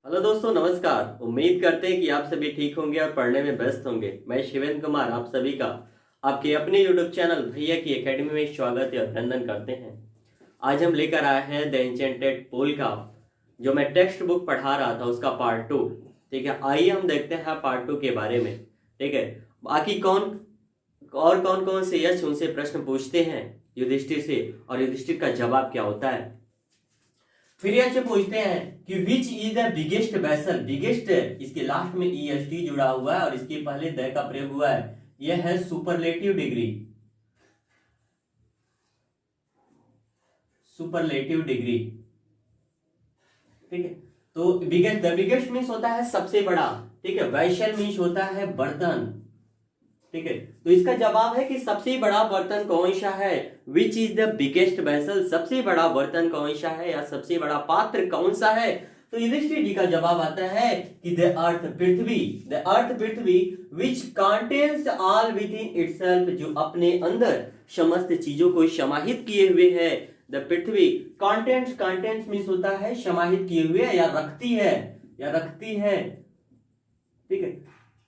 Hello दोस्तों, नमस्कार। उम्मीद करते हैं कि आप सभी ठीक होंगे और पढ़ने में व्यस्त होंगे। मैं शिवेंद्र कुमार आप सभी का आपके अपने यूट्यूब चैनल भैया की एकेडमी में स्वागत या अभिनंदन करते हैं। आज हम लेकर आए हैं द एन्चेंटेड पोल का जो मैं टेक्स्ट बुक पढ़ा रहा था उसका पार्ट 2। ठीक है, आइए हम देखते हैं पार्ट 2 के बारे में। ठीक है, बाकी कौन कौन से यश उनसे प्रश्न पूछते हैं युधिष्ठिर से और युधिष्ठिर का जवाब क्या होता है। फिर यह पूछते हैं कि which is the biggest vessel. Biggest इसके लास्ट में EST जुड़ा हुआ है और इसके पहले द का प्रयोग हुआ है। यह है सुपरलेटिव डिग्री। सुपरलेटिव डिग्री, ठीक है। तो बिगेस्ट, द बिगेस्ट मीन्स होता है सबसे बड़ा, ठीक है। वैसल मीन्स होता है बर्तन, ठीक है। तो इसका जवाब है कि सबसे बड़ा बर्तन कौन सा है। Which is the biggest vessel, सबसे बड़ा बर्तन कौन सा है या सबसे बड़ा पात्र कौन सा है। तो युधिष्ठिर जी का जवाब आता है कि the earth Prithvi. The earth Prithvi which contains all with in itself, जो अपने अंदर समस्त चीजों को समाहित किए हुए है। द पृथ्वी कंटेंट्स मीन्स होता है समाहित किए हुए या रखती है, ठीक है।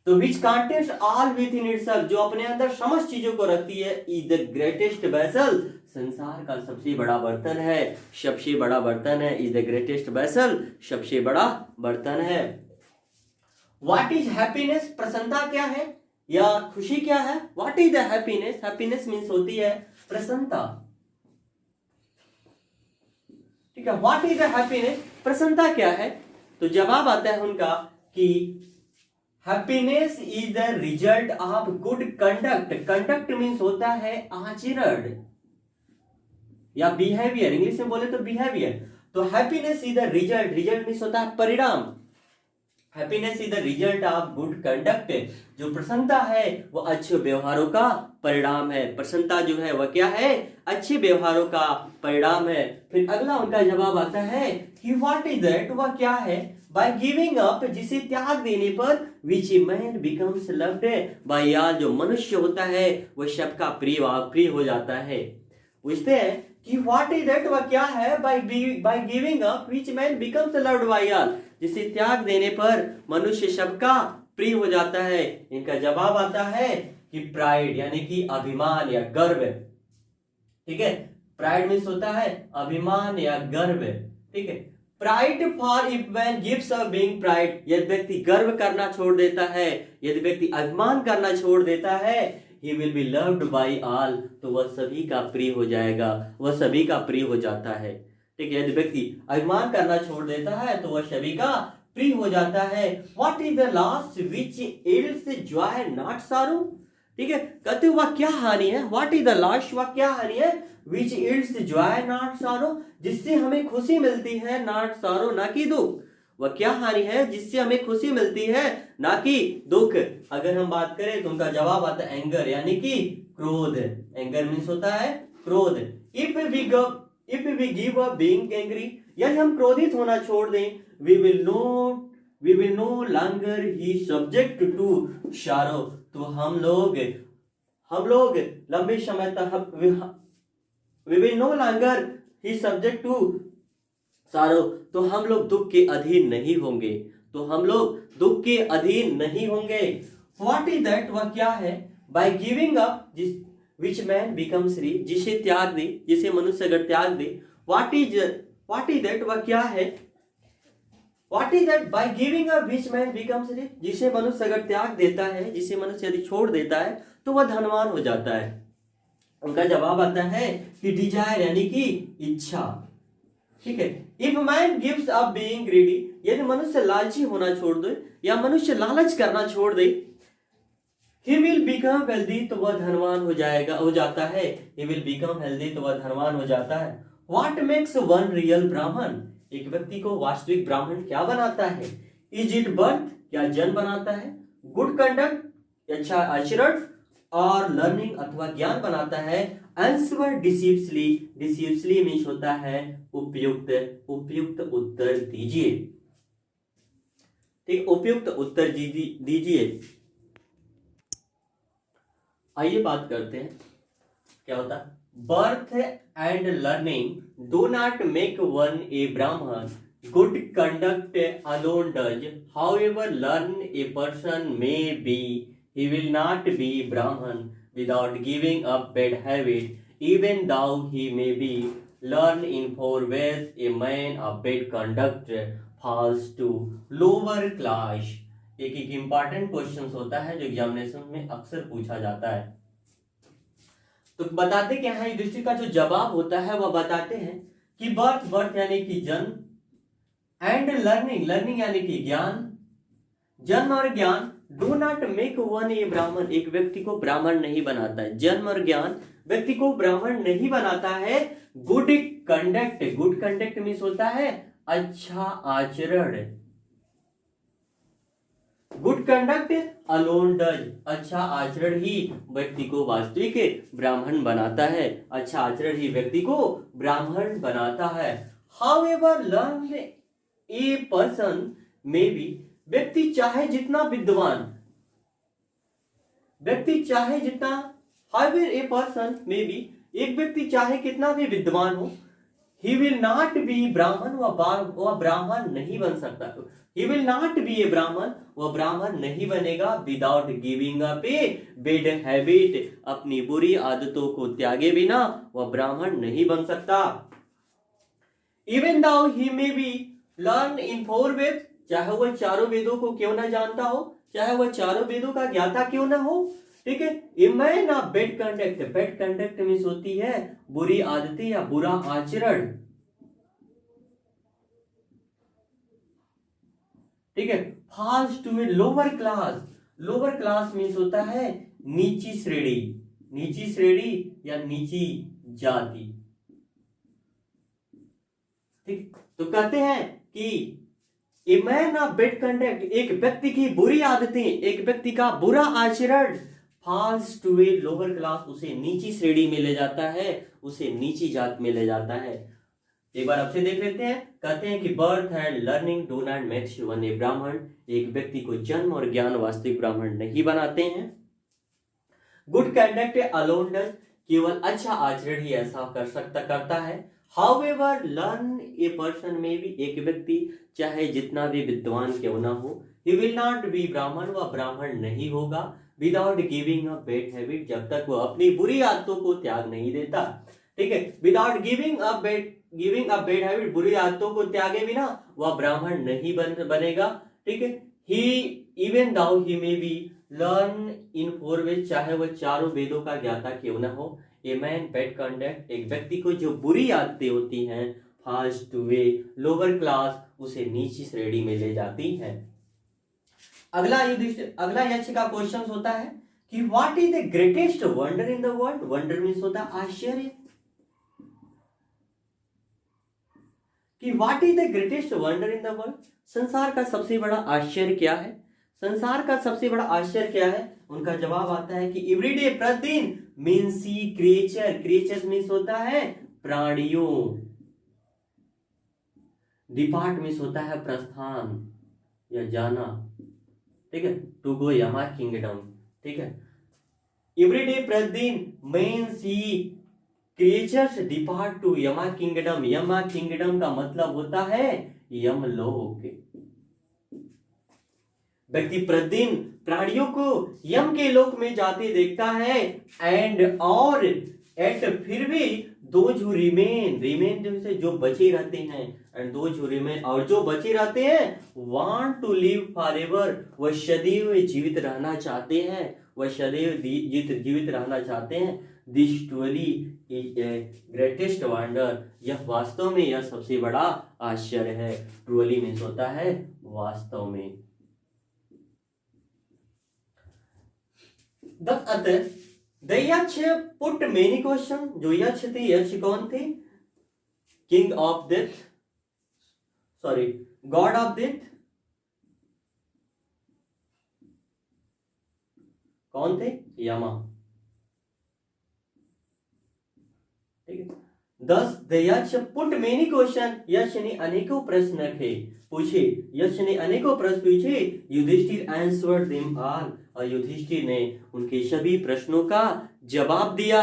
तो which contains all with in itself, जो अपने अंदर समस्त चीजों को रखती है। इज द ग्रेटेस्ट वेसल, संसार का सबसे बड़ा बर्तन है, सबसे बड़ा बर्तन है। इज द ग्रेटेस्ट वेसल, सबसे बड़ा बर्तन है। व्हाट इज हैप्पीनेस, प्रसन्नता क्या है या खुशी क्या है। What is the happiness, happiness means होती है प्रसन्नता, ठीक है। व्हाट इज द हैप्पीनेस, प्रसन्नता क्या है। तो जवाब आता है उनका कि happiness is the result of good conduct. Conduct means होता है आचरण या बिहेवियर, इंग्लिश में बोले तो बिहेवियर। तो happiness is the result, result means होता है परिणाम। Happiness is the result of good conduct, जो प्रसन्नता है वो अच्छे व्यवहारों का परिणाम है। प्रसन्नता जो है वह क्या है, अच्छे व्यवहारों का परिणाम है। फिर अगला उनका जवाब आता है कि व्हाट इज दैट, वह क्या है। बाय गिविंग अप, जिसे त्याग देने पर, which man becomes loved, by all, जो मनुष्य होता है वह सबका प्रिय हो जाता है। पूछते हैं कि व्हाट इज दैट, वह क्या है। By giving up which man becomes loved by all, जिसे त्याग देने पर मनुष्य सबका प्रिय हो जाता है। इनका जवाब आता है कि प्राइड, यानी कि अभिमान या गर्व, ठीक है। प्राइड मीन्स होता है अभिमान या गर्व, ठीक है। Pride for if man gives up being pride, यदि व्यक्ति गर्व करना छोड़ देता है, यदि व्यक्ति अभिमान करना छोड़ देता है, he will be loved by all, तो वह सभी का प्रिय हो जाएगा, वह सभी का प्रिय हो जाता है, ठीक है। यदि व्यक्ति अभिमान करना छोड़ देता है तो वह सभी का प्रिय हो जाता है। What is the loss which yields joy not sorrow, ठीक है। कहते वह क्या हानि है। What is the loss, वह क्या हानि है। Which yields joy not sorrow, जिससे हमें खुशी मिलती है, not sorrow, ना कि दुख। वह क्या हानि है जिससे हमें खुशी मिलती है, ना कि दुख। अगर हम बात करें तो उनका जवाब आता है एंगर, यानी कि क्रोध। एंगर मीन्स होता है क्रोध। If we give up being angry, यदि हम क्रोधित होना छोड़ दें, we will no longer he subject to sorrow, तो हम लोग लंबे समय तक we will no longer he subject to sorrow, तो हम लोग दुख के अधीन नहीं होंगे, तो हम लोग दुख के अधीन नहीं होंगे। व्हाट इज दैट, वह क्या है। By giving up which man becomes free, जिसे त्याग दे, जिसे मनुष्य अगर त्याग दे। व्हाट इज दैट, वह क्या है। What is that, by giving up which man becomes free, जिसे मनुष्य अगर त्याग देता है, जिसे मनुष्य यदि छोड़ देता है तो वह धनवान हो जाता है। उनका जवाब आता है कि डिजायर, यानी कि इच्छा, ठीक है। If man gives up being greedy, यदि मनुष्य लालची होना छोड़ दे या मनुष्य लालच करना छोड़ दे, he will become wealthy, तो वह धनवान हो जाता है। he will become healthy, तो वह धनवान हो जाता है। what makes one real ब्राह्मण, एक व्यक्ति को वास्तविक ब्राह्मण क्या बनाता है। is it birth, क्या जन्म बनाता है। good conduct, अच्छा आचरण, और लर्निंग अथवा ज्ञान बनाता है। आंसर डिसीवसली मीन्स होता है उपयुक्त उत्तर दीजिए, ठीक, उपयुक्त उत्तर दीजिए। आइए बात करते हैं क्या होता है। Birth and learning do not make one a Brahmin, good conduct alone does, however learn a person may be, he will not be Brahman without giving up bad habit, even though he may be learn in 4 ways, a man of bad conduct falls to lower class। एक एक important question होता है जो examination में अक्सर पूछा जाता है। तो बताते क्या है युधिष्ठिर का जो जवाब होता है वह बताते हैं कि बर्थ यानी कि जन्म, एंड लर्निंग यानी कि ज्ञान, जन्म और ज्ञान do not make one a Brahmin, एक व्यक्ति को ब्राह्मण नहीं बनाता है। जन्म और ज्ञान व्यक्ति को ब्राह्मण नहीं बनाता है। गुड कंडक्ट मीन्स होता है अच्छा आचरण। गुड कंडक्ट अलोन डज, अच्छा आचरण ही व्यक्ति को वास्तविक ब्राह्मण बनाता है। अच्छा आचरण ही व्यक्ति को ब्राह्मण बनाता है। हाउएवर लर्न ए पर्सन में भी, व्यक्ति चाहे जितना विद्वान, व्यक्ति चाहे जितना, हाउएवर ए पर्सन में भी, एक व्यक्ति चाहे कितना भी विद्वान हो, he will not be ब्राह्मण, वह ब्राह्मण नहीं बन सकता। he will not be a ब्राह्मण, वह ब्राह्मण नहीं बनेगा without giving up a bad habit, अपनी बुरी आदतों को त्यागे बिना वह ब्राह्मण नहीं बन सकता। even though he may be learn in 4 ways, चाहे वह चारों वेदों को क्यों ना जानता हो, चाहे वह चारों वेदों का ज्ञाता क्यों ना हो, ठीक है। A man of bad conduct, bad conduct means होती है बुरी आदतें या बुरा आचरण, ठीक है। Falls to a lower class, lower class means होता है नीची श्रेणी, नीची श्रेणी या नीची जाति, ठीक। तो कहते हैं कि ए मैन ऑफ बैड कंडक्ट, एक व्यक्ति की बुरी आदतें, एक व्यक्ति का बुरा आचरण, falls to a lower class, उसे नीची श्रेणी में ले जाता है, उसे नीची जात में ले जाता है। एक बार आपसे देख लेते हैं। कहते हैं कि birth and learning do not make one a Brahmin, एक व्यक्ति को जन्म और ज्ञान वास्तविक ब्राह्मण नहीं बनाते हैं। गुड कंडक्ट अलोन डज, केवल अच्छा आचरण ही ऐसा करता है। हाउएवर लर्न ए पर्सन में भी, एक व्यक्ति चाहे जितना भी विद्वान क्यों ना हो, ही विल नॉट बी ब्राह्मण, वह ब्राह्मण नहीं होगा without giving up bad habit, जब तक वह अपनी बुरी आदतों को त्याग नहीं देता, ठीक है। Without giving up bad habit, बुरी आदतों को त्यागे बिना वह ब्राह्मण नहीं बनेगा, ठीक है। He even though he may be learn in 4 ways, चाहे वह चारों वेदों का ज्ञाता क्यों ना हो। ए मैन बैड कंडक्ट, एक व्यक्ति को जो बुरी आदतें होती हैं, falls to a lower class, उसे नीची श्रेणी में ले जाती हैं। अगला यक्ष का क्वेश्चन होता है कि what is the greatest wonder in the world. Wonder means होता है आश्चर्य, कि what is the greatest wonder in the world, संसार का सबसे बड़ा आश्चर्य क्या है। संसार का सबसे बड़ा आश्चर्य क्या है, उनका जवाब आता है कि एवरीडे, प्रतिदिन, मीन सी क्रिएचर, क्रिएचर मीन्स होता है प्राणियों, डिपार्ट मीन्स होता है प्रस्थान या जाना, ठीक है। टू गो यमा किंगडम, ठीक है। एवरीडे, प्रतिदिन, men sea creatures depart to Yama kingdom, Yama kingdom का मतलब होता है यमलोक। व्यक्ति प्रतिदिन प्राणियों को यम के लोक में जाते देखता है, एंड और एट, फिर भी दोज हु रिमेन से जो बचे रहते हैं, एंड दोज हु रिमेन, और जो बचे रहते हैं, वांट टू लिव फॉरएवर, वह सदैव जीवित रहना चाहते हैं, वह सदैव जीवित रहना चाहते हैं। This truly is a greatest wonder, यह वास्तव में यह सबसे बड़ा आश्चर्य है। ट्रूली मीन्स होता है वास्तव में। द यक्ष पुट मेनी क्वेश्चन, जो यक्ष थे, यक्ष कौन थे, king of death, sorry God of death, कौन थे, यमा, ठीक है। दस द यक्ष पुट मेनी क्वेश्चन, यक्ष ने अनेकों प्रश्न पूछे, यक्ष ने अनेकों प्रश्न पूछे। युधिष्ठिर आंसर्ड देम ऑल, और युधिष्ठिर ने उनके सभी प्रश्नों का जवाब दिया।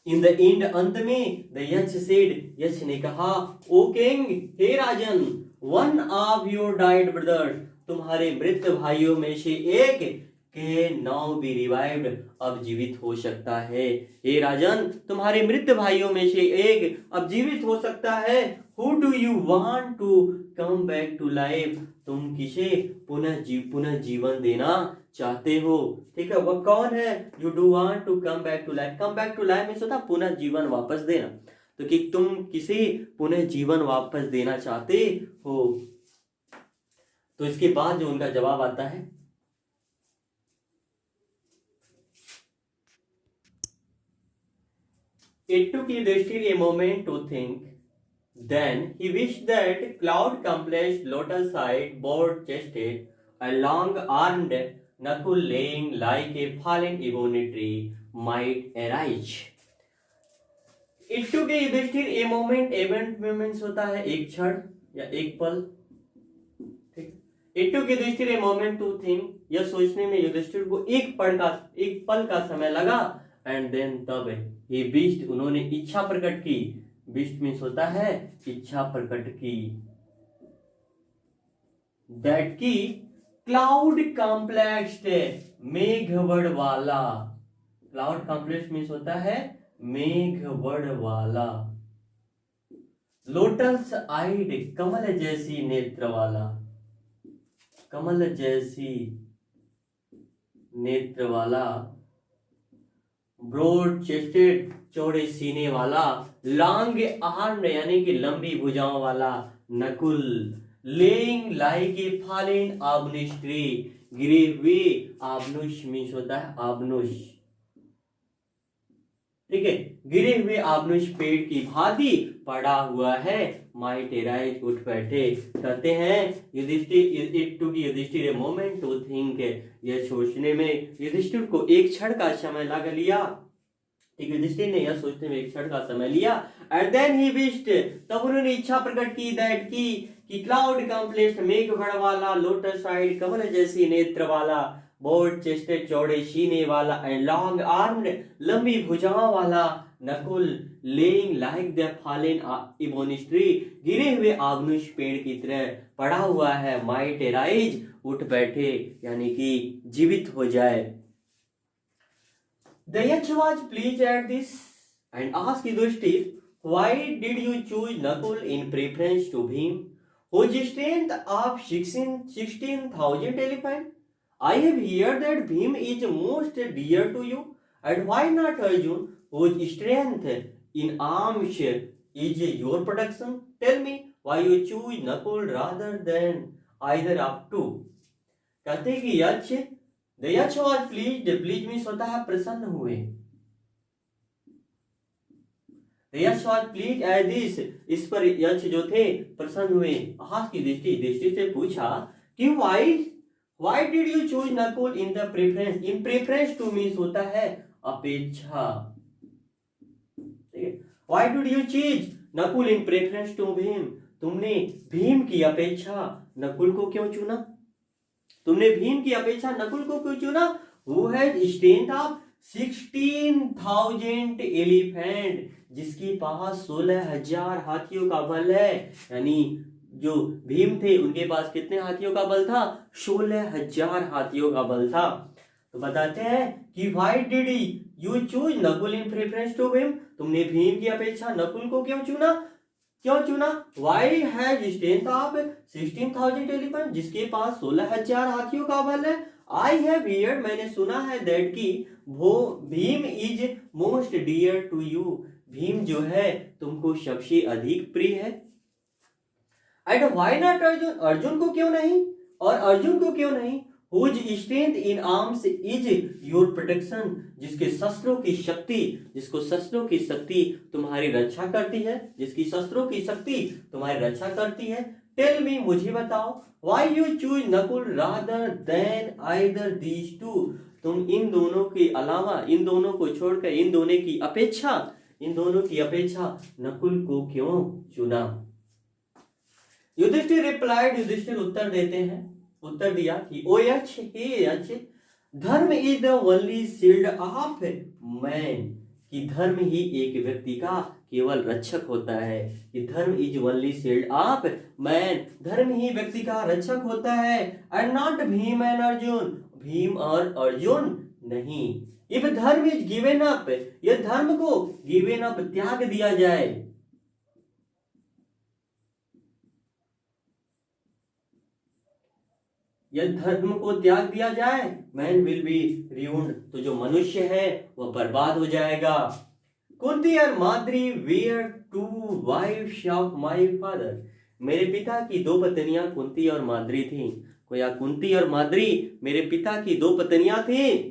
इन द एंड अंत में द यक्ष सेड, यक्ष ने कहा, ओ किंग, हे राजन, one of your died brothers, तुम्हारे मृत भाइयों में से एक के नाउ बी रिवाइव्ड, अब जीवित हो सकता है। हे राजन, तुम्हारे मृत भाइयों में से एक अब जीवित हो सकता है। Who do you want to come back to life, तुम किसे पुनः जीवन देना चाहते हो? ठीक है, वह कौन है? You do want to come back to life, come back to life means होता है पुनः जीवन वापस देना। तो कि तुम किसे पुनः जीवन वापस देना चाहते हो? तो इसके बाद जो उनका जवाब आता है, It took Yudhishthir a moment to think. Then he wished that cloud-complexed, lotus-eyed, broad-chested, a long-armed Nakul laying like a fallen ebony tree might arise. It took Yudhishthir a moment. Moment होता है एक क्षण या एक पल। ठीक। It took Yudhishthir a moment to think. यह सोचने में युधिष्ठिर को एक पल का समय लगा। एंड देन तब ही विश्ड, उन्होंने इच्छा प्रकट की। विश्ड मीन्स होता है इच्छा प्रकट की। दैट की क्लाउड कॉम्प्लेक्स्ड, मेघवड़ वाला। क्लाउड कॉम्प्लेक्स मीन्स होता है मेघवड़ वाला। लोटस आइड, कमल जैसी नेत्र वाला। कमल जैसी नेत्र वाला। ब्रॉड चेस्टेड, चौड़े सीने वाला। लॉन्ग आर्म यानी कि लंबी भुजाओं वाला Nakul. Laying like a fallen आबनुश ट्री, गिरे हुए। आबनुश मीन्स होता है आबनुश। ठीक है, गिरे हुए आबनुश पेड़ की भांति पड़ा हुआ है। माइट एराइज, उठ बैठे। कहते हैं Yudhishthira, it took Yudhishthira a moment to think, यह सोचने में युधिष्ठिर को एक क्षण का समय लग लिया। ठीक, युधिष्ठिर ने यह सोचने में एक क्षण का समय लिया। एंड देन ही विश्ड, तब उन्होंने इच्छा प्रकट की। दैट की कि क्लाउड कॉम्प्लेक्स्ड, मेघवड़ वाला। लोटस साइड, कमल जैसी नेत्र वाला। बोर्ड चेस्टेड, चौड़े सीने वाला। एंड लॉन्ग आर्म्ड, लंबी भुजाओं वाला Nakul. Laying like the fallen ebonish tree, गिरे हुए आबनुश पेड़ की तरह पड़ा हुआ है। माइट एराइज, उठ बैठे यानी कि जीवित हो जाए। The Yaksh was pleased at this and asked Yudhishthir, why did you choose Nakul in preference to Bhim, whose strength of 16,000 elephants? I have heard that Bhim is most dear to you, and why not Arjun, whose strength in arms is your protection? Tell me why you choose Nakul rather than either of two. कहते हैं कि यक्ष, The Yaksh was pleased. Pleased means होता है प्रसन्न हुए। The Yaksh was pleased at this, इस पर यक्ष जो थे प्रसन्न हुए। आस की दृष्टि से पूछा कि why did you choose Nakul in the preference? In preference to means होता है अपेक्षा। Why did you choose Nakul in preference to Bhim? तुमने भीम की अपेक्षा नकुल को क्यों चुना? तुमने भीम की अपेक्षा नकुल को क्यों चुना? Who has strength of 16,000 elephant, जिसके पास 16,000 हाथियों का बल है। यानी जो भीम थे उनके पास कितने हाथियों का बल था? 16,000 हाथियों का बल था। तो बताते हैं कि why did you choose Nakul in preference to Bhim? तुमने भीम की अपेक्षा नकुल को क्यों चुना? Why has strength of 16,000 elephant, जिसके पास 16,000 हाथियों का बल है। I have heard, मैंने सुना है that कि वो Bhim is most dear to you, Bhim जो है तुमको सबसे अधिक प्रिय है। And why not Arjun, Arjun को क्यों नहीं? और अर्जुन को क्यों नहीं? Whose strength in arms is your protection, जिसके शस्त्रों की शक्ति, जिसको शस्त्रों की शक्ति तुम्हारी रक्षा करती है, जिसकी शस्त्रों की शक्ति तुम्हारी रक्षा करती है। Tell me, मुझे बताओ, why you choose Nakul rather than either these two, तुम इन दोनों के अलावा, इन दोनों को छोड़कर, इन दोनों की अपेक्षा नकुल को क्यों चुना? युधिष्ठिर रिप्लाइड, युधिष्ठिर उत्तर दिया कि ओ यक्ष, हे यक्ष, धर्म is the only shield of man, कि धर्म ही एक व्यक्ति का केवल रक्षक होता है, कि धर्म is only shield of man, धर्म ही व्यक्ति का रक्षक होता है, and not Bhim and Arjun, Bhim और अर्जुन नहीं। इफ धर्म इज गिवन अप, यह धर्म को गिवन अप त्याग दिया जाए, यदि धर्म को त्याग दिया जाए, मैन विल बी ruined, तो जो मनुष्य है वह बर्बाद हो जाएगा। कुंती और Madri were two wives of my father, मेरे पिता की दो पत्नियां कुंती और माद्री थीं। कोया कुंती और माद्री मेरे पिता की दो पत्नियां थीं।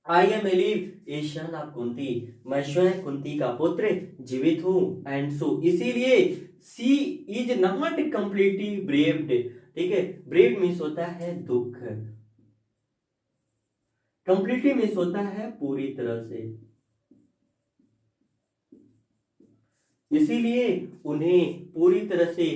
I am alive A sun of Kunti, मैं स्वयं कुंती का पुत्र जीवित हूं, एंड सो इसीलिए सी इज नॉट कंप्लीटली ब्रेव्ड, ठीक है, ब्रेव मीन्स होता है दुख, कंप्लीटली मीन्स होता है पूरी तरह से, इसीलिए उन्हें पूरी तरह से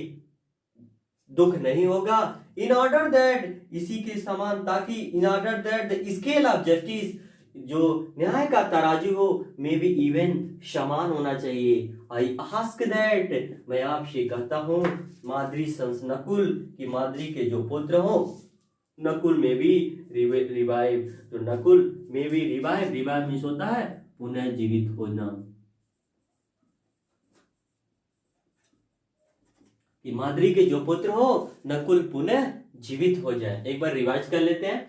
दुख नहीं होगा। इन ऑर्डर दैट, इसी के समान, ताकि in order that the scale of justice, जो न्याय का तराजू हो, मे बी इवन समान होना चाहिए। आई आस्क दैट, मैं आपसे कहता हूं, माद्री सन्स नकुल, कि माद्री के जो पुत्र हो, नकुल में भी रिवाइव, तो नकुल में भी रिवाइव, रिवाइव मीन्स होता है पुनः जीवित होना, कि माद्री के जो पुत्र हो नकुल पुनः जीवित हो जाए। एक बार रिवाइज कर लेते हैं।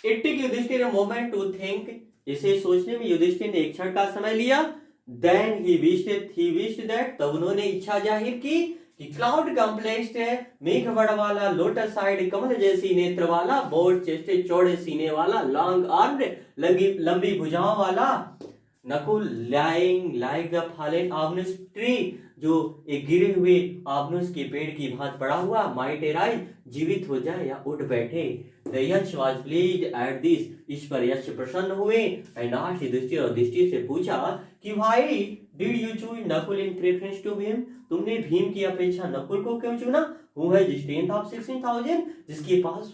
It took Yudhishthira a moment to think, इसे सोचने में युधिष्ठिर ने एक क्षण का समय लिया। देन ही विश्ड दैट, तब उन्होंने इच्छा जाहिर की कि क्लाउड कम्प्लेक्स्ड है, मेघ बड़ वाला, लोटस साइड, कमल जैसी नेत्र वाला, बोर्ड चेस्ट, चौड़े सीने वाला, लॉन्ग आर्म, लंबी भुजाओं वाला, Nakul lying like the fallen ऑब्नुस ट्री, जो एक गिरे हुए ऑब्नुस के पेड़ की भांति पड़ा हुआ, माइट एराइज, जीवित हो जाए या उठ बैठे। The Yaksha was pleased at this, इस पर यक्ष प्रसन्न हुए। एंड आस्क्ड युधिष्ठिर, और युधिष्ठिर से पूछा कि why did you choose Nakul in preference to Bhim, तुमने भीम की अपेक्षा नकुल को क्यों चुना? हु हैज स्ट्रेंथ ऑफ 16,000, जिसके पास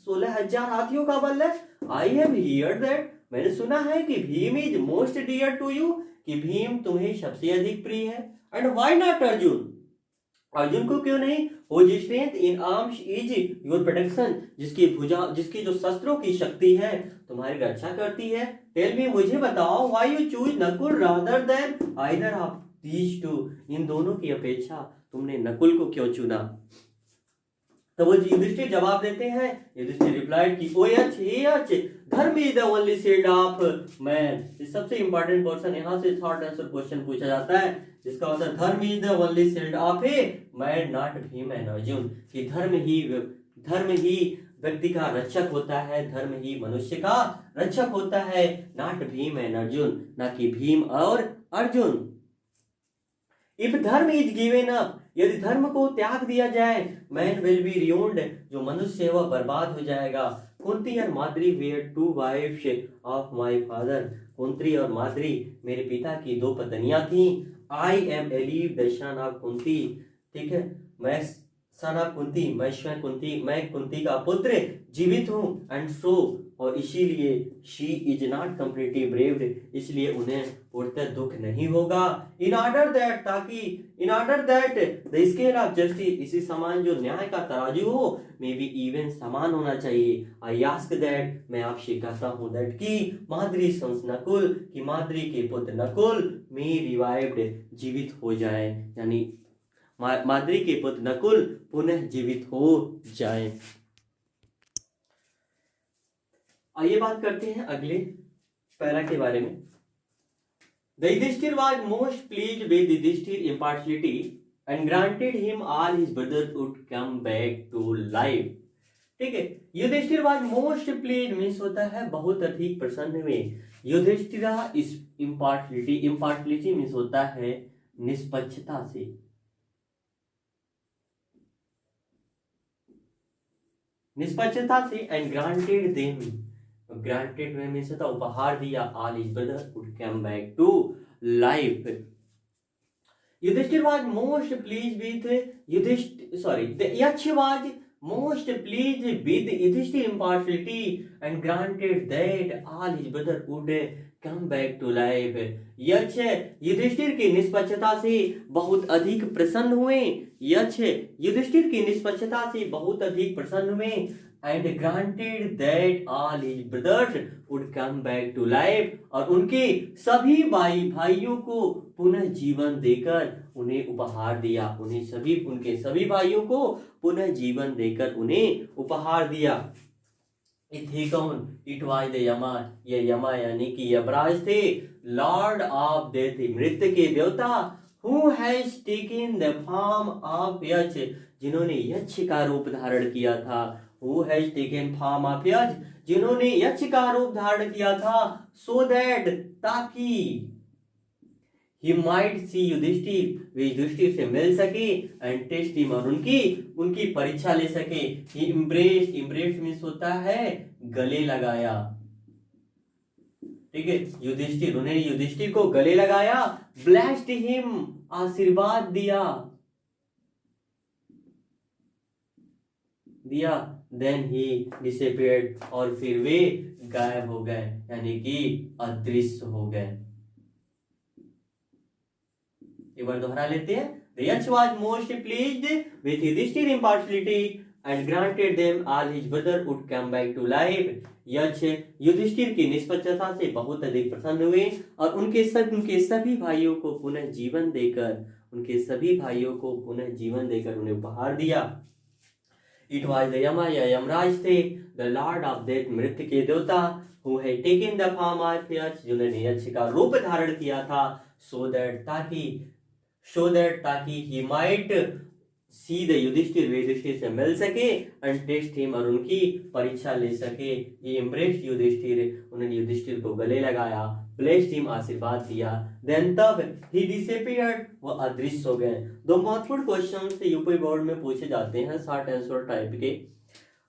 16,000 हाथियों का बल है। आई हैव हियर्ड दैट, मैंने सुना है कि Bhim is most dear to you, कि भीम तुम्हें सबसे अधिक प्रिय है। And why not Arjun, Arjun को क्यों नहीं? Whose strength in arms is your protection, जिसकी भुजा, जिसकी जो शस्त्रों की शक्ति है तुम्हारी रक्षा करती है। टेल मी, मुझे बताओ, why you choose Nakul rather than either of these two, इन दोनों की अपेक्षा तुमने नकुल को क्यों चुना? तो वो युधिष्ठिर जवाब देते हैं, युधिष्ठिर रिप्लाइड कि ओ यक्ष, हे यक्ष, धर्म is the only shield of man. इस सबसे इंपॉर्टेंट पोर्शन, यहाँ से थर्ड आंसर क्वेश्चन पूछा जाता है, जिसका होता है धर्म is the only shield of a man, not Bhim and Arjun, कि धर्म ही व्यक्ति का रक्षक होता है, धर्म ही मनुष्य का रक्षक होता है, नॉट भीम एंड अर्जुन, ना कि भीम और अर्जुन। इफ धर्म इज गिवन अप, यदि धर्म को त्याग दिया जाए, मैन विल बी ruined, जो मनुष्य है वह बर्बाद हो जाएगा। कुंती और Madri were two wives of my father, Kunti और माद्री मेरे पिता की दो पत्नियां थीं। I am alive the son of Kunti, ठीक है, मैं सन ऑफ कुंती, मैं कुंती का पुत्र जीवित हूँ। एंड सो, और इसीलिए शी इज नॉट कंप्लीटली ब्रेव्ड, इसलिए उन्हें पूर्णतः दुख नहीं होगा। इन ऑर्डर दैट, ताकि in order that the scale of justice, इसी समान जो न्याय का तराजू हो, मे बी इवन समान होना चाहिए। आई आस्क दैट, मैं आपसे कहता हूँ, दैट कि माद्री सन्स नकुल, कि माद्री के पुत्र नकुल मे रिवाइव्ड, जीवित हो जाए, यानी माद्री के पुत्र नकुल पुनः जीवित हो जाए। आइए बात करते हैं अगले पैरा के बारे में। The Yudhishthir was most pleased with Yudhishthir's impartiality and granted him all his brothers would come back to life. ठीक है, Yudhishthira was most pleased means होता है बहुत अधिक प्रसन्न हुए। युधिष्ठिरा इस impartiality मीन्स होता है निष्पक्षता से, एंड ग्रांटेड देम, ग्रांटेड में मीन्स होता उपहार दिया, all his brother would come back to life. Yudhishthira was most pleased with the Yaksha was most pleased with Yudhishthira impartiality and granted that all his brother would come back to life. Yaksha Yudhishthira की निष्पक्षता से बहुत अधिक प्रसन्न हुए। यक्ष युधिष्ठिर की निष्पक्षता से बहुत अधिक प्रसन्न हुए and granted that all his brothers would come back to life, और उनके सभी भाइयों को पुनः जीवन देकर उन्हें उपहार दिया। उनके सभी भाइयों को पुनः जीवन देकर उन्हें उपहार दिया। थे कौन? इट वाज द यमा। ये यमा यानी कि यमराज थे। लॉर्ड ऑफ डेथ, मृत्यु के देवता। Who has taken the form of यक्ष, जिन्होंने यक्ष का रूप धारण किया था। Who has taken form of यक्ष, जिन्होंने यक्ष का रूप धारण किया था। सो दैट, ताकि he might see युधिष्ठिर, वे युधिष्ठिर से मिल सके एंड टेस्ट हिम, और उनकी परीक्षा ले सके। he embraced मीन्स होता है गले लगाया। ठीक है, उन्हें युधिष्ठिर को गले लगाया। ब्लेस्ड हिम, आशीर्वाद दिया। देन ही डिसअपीयर्ड, और फिर वे गायब हो गए, यानी कि अदृश्य हो गए। एक बार दोहरा लेते हैं। The Yaksh was most pleased with Yudhishthir's impartiality and granted them all his brother would come back to life. यक्ष युधिष्ठिर की निष्पक्षता से बहुत अधिक प्रसन्न हुए और उनके सभी भाइयों को पुनः जीवन देकर उन्हें उपहार दिया। It was the यमा, या यमराज थे। The Lord of Death, मृत्यु के देवता। Who had taken the form of यक्ष, जिन्होंने यक्ष का रूप धारण किया था। So that, ताकि he might see the Yudhishthir से मिल सके and test him, और उनकी परीक्षा ले सके। He embraced युधिष्ठिर, उन्होंने युधिष्ठिर को गले लगाया। Blessed him, आशीर्वाद दिया। Then तब he disappeared, वो अदृश्य हो गए। दो महत्वपूर्ण क्वेश्चन यूपी बोर्ड में पूछे जाते हैं, शॉर्ट आंसर टाइप के।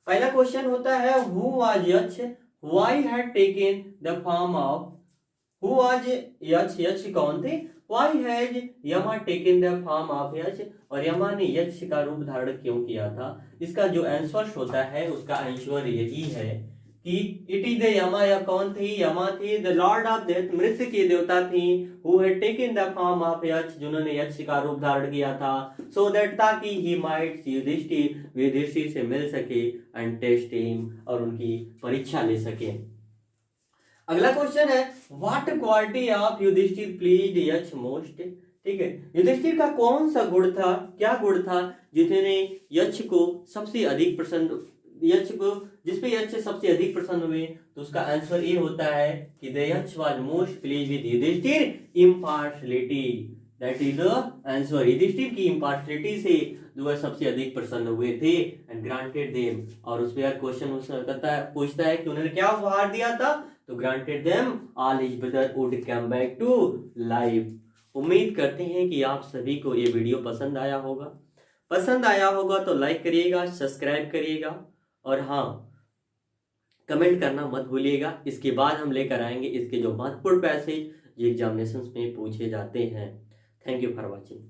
पहला क्वेश्चन होता है who was यक्ष, why had taken the form of, who was यक्ष कौन थे। Why has यमा taken the form of यक्ष, और यमा ने यक्ष का रूप धारण क्यों किया था। इसका जो आंसर होता है उसका आंसर यही है कि इट इज द यमा, या कौन थी, यमा थी। द लॉर्ड ऑफ डेथ, मृत्यु की देवता थी। Who had taken the form of यक्ष, जिन्होंने यक्ष का रूप धारण किया था। सो दैट, ताकि ही माइट युधिष्ठिर से मिल सके एंड टेस्ट हिम, और उनकी परीक्षा ले सके। अगला क्वेश्चन है what quality of Yudhishthira pleased Yaksha most. ठीक है, युधिष्ठिर का कौन सा गुण था, क्या गुण था जिसने यक्ष को सबसे अधिक प्रसन्न, जिसपे यक्ष सबसे अधिक प्रसन्न हुए। तो उसका आंसर ये होता है कि the Yaksha was most pleased with Yudhishthira impartiality. That is the answer. Yudhishthira की इम्पार्शियलिटी से जो सबसे अधिक प्रसन्न हुए थे एंड ग्रांटेड देम, और उस पर क्वेश्चन पूछता है कि उन्होंने क्या उपहार दिया था। तो granted them all his brother would come back to life. उम्मीद करते हैं कि आप सभी को ये वीडियो पसंद आया होगा तो लाइक करिएगा, सब्सक्राइब करिएगा, और हाँ, कमेंट करना मत भूलिएगा। इसके बाद हम लेकर आएंगे इसके जो महत्वपूर्ण पैसेज ये एग्जामिनेशंस में पूछे जाते हैं। Thank you for watching.